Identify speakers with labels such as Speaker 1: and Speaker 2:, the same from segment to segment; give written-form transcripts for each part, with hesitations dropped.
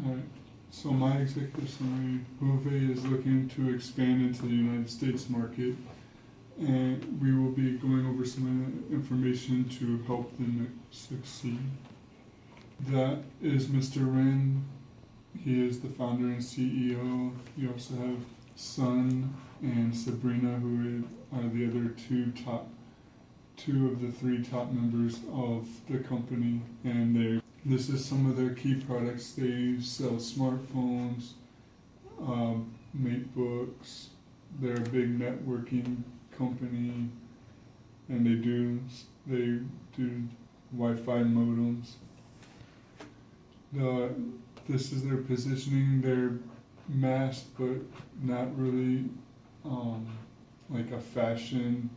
Speaker 1: Alright, so my executive summary, Huawei is looking to expand into the United States market, and we will be going over some information to help them succeed. That is Mr. Ren. He is the founder and CEO. You also have Sun and Sabrina, who are the other two of the three top members of the company, and this is some of their key products. They sell smartphones, MateBooks. They're a big networking company, and they do Wi-Fi modems. This is their positioning. They're mass, but not really like a fashion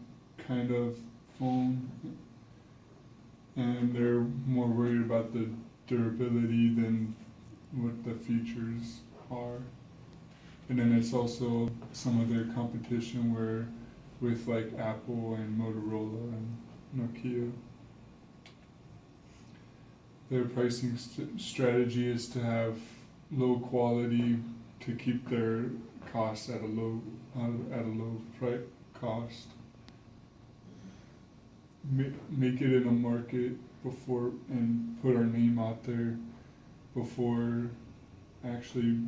Speaker 1: kind of phone, and they're more worried about the durability than what the features are. And then it's also some of their competition with like Apple and Motorola and Nokia. Their pricing strategy is to have low quality to keep their costs at a low price cost. Make it in a market before and put our name out there before actually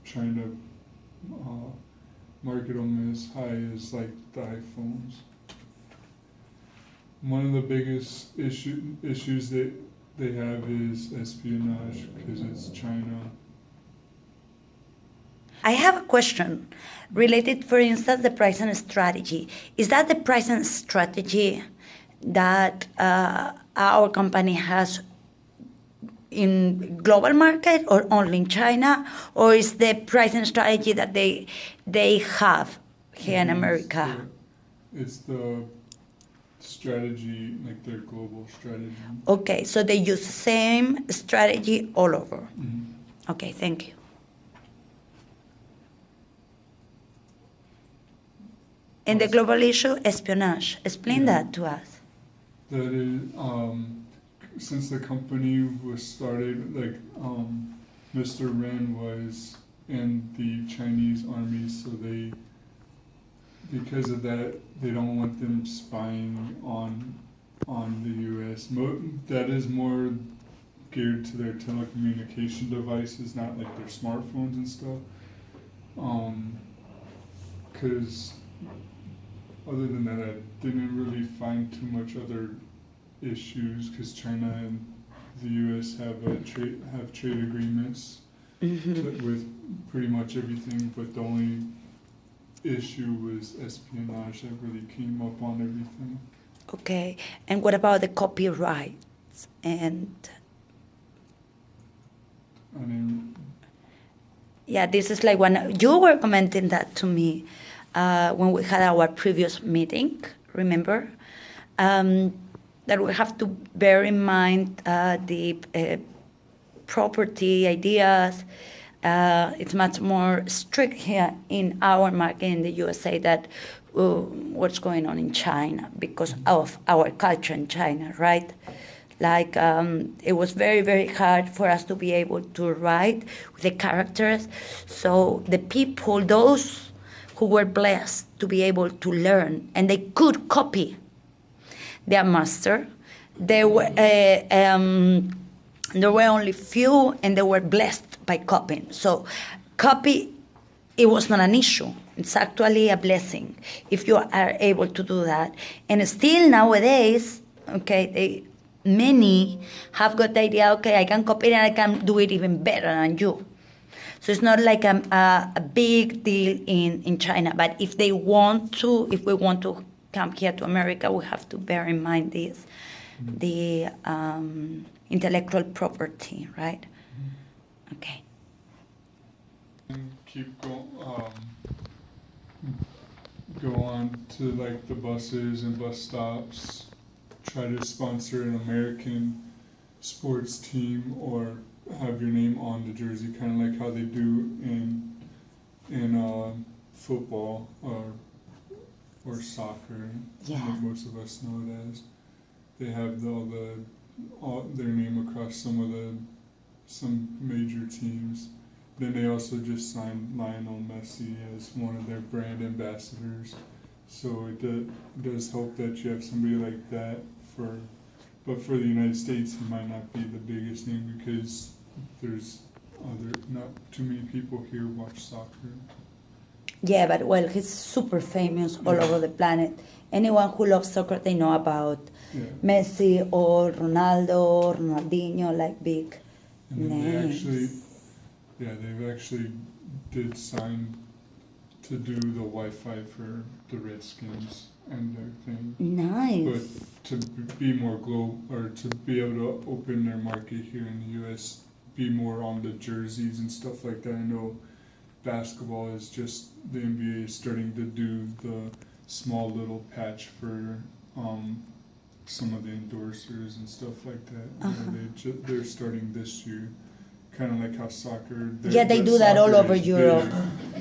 Speaker 1: trying to market them as high as like the iPhones. One of the biggest issues that they have is espionage, because it's China.
Speaker 2: I have a question related, for instance, the pricing strategy. Is that the pricing strategy that our company has in global market or only in China, or is the pricing strategy that they have here in America?
Speaker 1: It's the strategy, like their global strategy.
Speaker 2: Okay, so they use the same strategy all over.
Speaker 1: Mm-hmm.
Speaker 2: Okay, thank you. And the global issue, espionage. Explain that to us.
Speaker 1: That is, since the company was started, like Mr. Ren was in the Chinese army, so because of that, they don't want them spying on the U.S. That is more geared to their telecommunication devices, not like their smartphones and stuff. Because other than that, I didn't really find too much other issues, because China and the U.S. have trade agreements with pretty much everything, but the only issue was espionage that really came up on everything.
Speaker 2: Okay, and what about the copyrights and?
Speaker 1: I mean,
Speaker 2: yeah, this is like when you were commenting that to me when we had our previous meeting. Remember that we have to bear in mind the property ideas. It's much more strict here in our market in the USA that what's going on in China because of our culture in China, right? Like it was very, very hard for us to be able to write with the characters. So the people, those who were blessed to be able to learn and they could copy their master, there were only few, and they were blessed by copying. So copy, it was not an issue. It's actually a blessing if you are able to do that. And still nowadays, okay, many have got the idea, okay, I can copy it and I can do it even better than you. So it's not like a big deal in China. But if we want to come here to America, we have to bear in mind this, the intellectual property, right? Okay.
Speaker 1: And go on to like the buses and bus stops, try to sponsor an American sports team or have your name on the jersey, kind of like how they do in football or soccer.
Speaker 2: Yeah.
Speaker 1: Like most of us know it as. They have all their name across some of the some major teams. Then they also just signed Lionel Messi as one of their brand ambassadors. So it does help that you have somebody like that but for the United States, he might not be the biggest name because there's not too many people here watch soccer.
Speaker 2: Yeah, but well, he's super famous all over the planet. Anyone who loves soccer, they know about Messi or Ronaldo, Ronaldinho, like big
Speaker 1: And then
Speaker 2: names.
Speaker 1: they've actually did sign to do the Wi-Fi for the Redskins and their thing.
Speaker 2: Nice.
Speaker 1: But to be more global, or to be able to open their market here in the U.S., be more on the jerseys and stuff like that. I know basketball is just, the NBA is starting to do the small little patch for some of the endorsers and stuff like that. They're starting this year. Kind of like how soccer.
Speaker 2: Yeah, they do that all over Europe.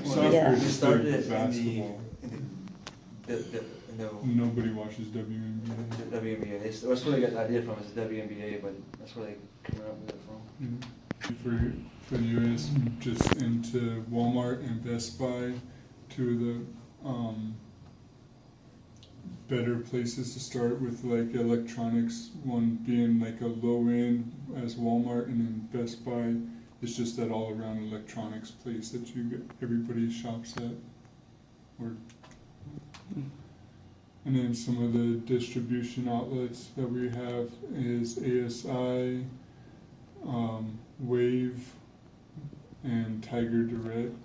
Speaker 1: Soccer
Speaker 2: Yeah.
Speaker 1: is
Speaker 3: They
Speaker 1: big
Speaker 3: started it
Speaker 1: basketball.
Speaker 3: in the
Speaker 1: Nobody watches WNBA.
Speaker 3: WNBA. That's where they got the idea from, is the WNBA, but that's where they come up with it from.
Speaker 1: For the US, just into Walmart and Best Buy, two of the better places to start with, like electronics. One being like a low end as Walmart, and then Best Buy is just that all around electronics place that everybody shops at. And then some of the distribution outlets that we have is ASI, Wave, and Tiger Direct.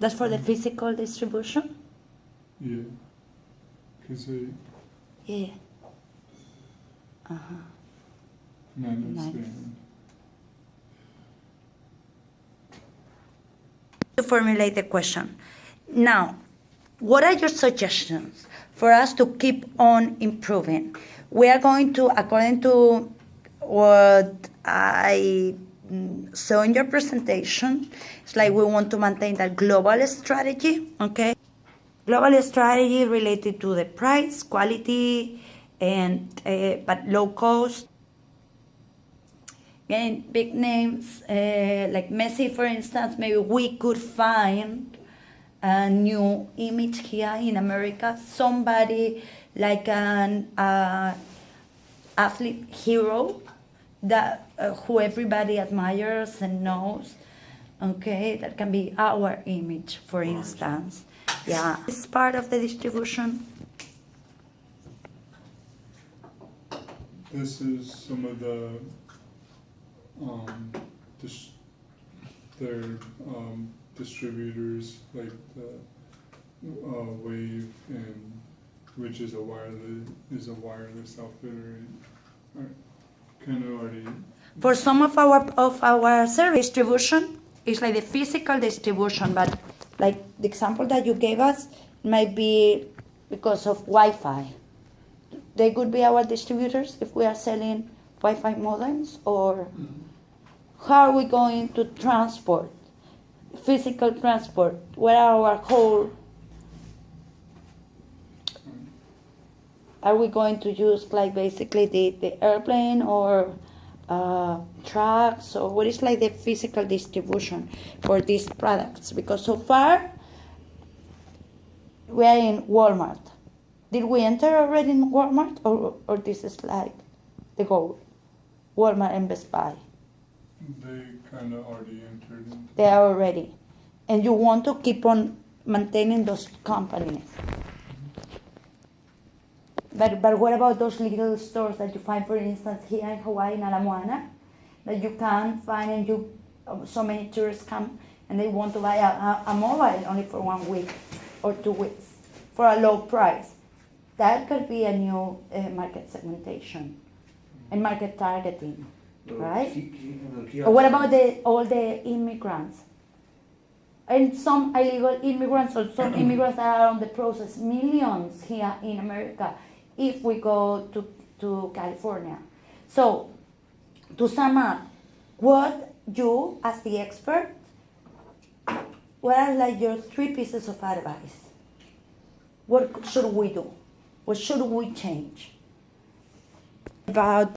Speaker 2: That's for the physical distribution?
Speaker 1: Yeah, because they
Speaker 2: Yeah. Uh-huh.
Speaker 1: not
Speaker 2: Nice.
Speaker 1: understand.
Speaker 2: To formulate the question. Now, what are your suggestions for us to keep on improving? We are going to, according to what I saw in your presentation, it's like we want to maintain that global strategy, okay? Global strategy related to the price, quality, and but low cost. Again, big names like Messi, for instance, maybe we could find a new image here in America, somebody like an athlete hero that who everybody admires and knows. Okay, that can be our image, for instance. Yeah, it's part of the distribution.
Speaker 1: This is some of the their distributors, like the Wave, and which is a wireless outfitter, kind of already.
Speaker 2: For some of our service distribution, it's like the physical distribution, but like the example that you gave us might be because of Wi-Fi. They could be our distributors if we are selling Wi-Fi modems, or how are we going to transport, physical transport? What are our whole? Are we going to use like basically the airplane or trucks, or what is like the physical distribution for these products? Because so far we are in Walmart. Did we enter already in Walmart, or this is like the goal? Walmart and Best Buy.
Speaker 1: They kind of already entered.
Speaker 2: They are already. And you want to keep on maintaining those companies. But what about those little stores that you find, for instance, here in Hawaii, in Ala Moana, that you can find, and so many tourists come and they want to buy a mobile only for 1 week or 2 weeks for a low price. That could be a new market segmentation and market targeting, right? Or what about all the immigrants? And some illegal immigrants, or some immigrants that are on the process, millions here in America, if we go to California. So, to sum up, what you, as the expert, what are like your 3 pieces of advice? What should we do? What should we change? About